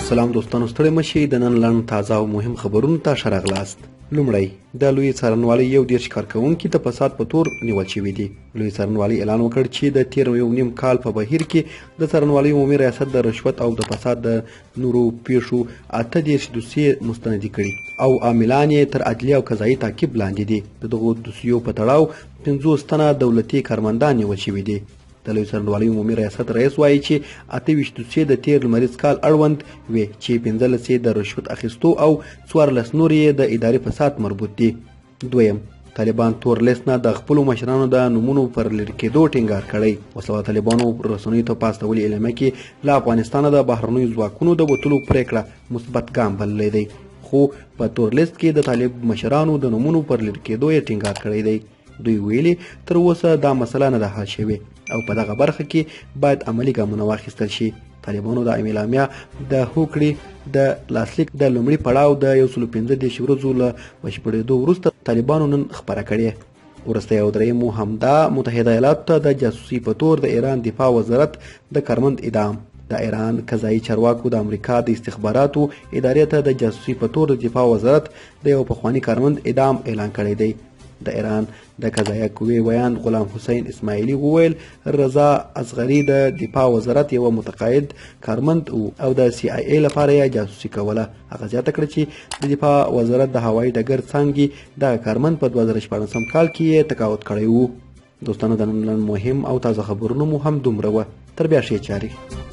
سلام دوستانو، ستړي مشئ. د نن لنډ تازه او مهم خبرونو ته ښه راغلاست. لومړی، د لوی څارنوالۍ 21 کارکوونکي د فساد په تور نیول شوي دي. لوی څارنوالۍ اعلان وکړ چې د تیر یو نیم کال په بهیر کې د څارنوالۍ عمومي ریاست د رشوت او د فساد د نورو پیښو 38 دوسیې مستندې کړي او عاملان یې تر عدلي او قضایي تعقیب لاندې دي. د دغو دوسیو په تړاو 50 تنه دولتي کارمندان نیول شوي دي. د لوی څارنوالۍ عمومي ریاست رئیس وایي چې 28 دوسیې د تیر لمریز کال اړوند وې چې 15 د رشوت اخیستو او 14 نور یې د اداري فساد مربوط دي. دویم، طالبان تور لیست نه د خپلو مشرانو د نومونو پر لرې کېدو ټینګار کړی. وسله طالبانو رسنیو ته په استولې اعلامیه کې له افغانستانه د بهرنیو ځواکونو د وتلو پرېکړه مثبت ګام بللی دی، خو په تور لیست کې د طالب مشرانو د نومونو پر لرې کېدو یې ټینګار کړی دی. دوی ویلي تر اوسه دا مسله نه ده حل شوې او په دغه برخه کې باید عملي ګامونه واخیستل شي. طالبانو د اعلامیه د هوکړې د لاسلیک د لومړي پړاو د 115 ورځو له بشپړېدو وروسته طالبانو نن خپره کړې. ورستیو او درېیمو همدا متحده ایالاتو ته د جاسوسي په تور د ایران دفاع وزارت د کارمند اعدام. د ایران قضایي چارواکو د امریکا د استخباراتو ادارې ته د جاسوسي په تور د دفاع وزارت د یو پخواني کارمند اعدام اعلان کړی دی. د ایران د قضایه قوې ویان غلام حسین اسماعیلي وویل رضا اصغري د دفاع وزارت یو متقاعد کارمند او د سی آی ای لپاره یې جاسوسي کوله. هغه زیاته کړه چې د دفاع وزارت د هوایي ډګر څانګې دغه کارمند په 2014 کال کې یې تقاعد کړی و. دوستانو، د نن مهم او تازه خبرونه مو هم دومره وه. تر بیا ښې چارې.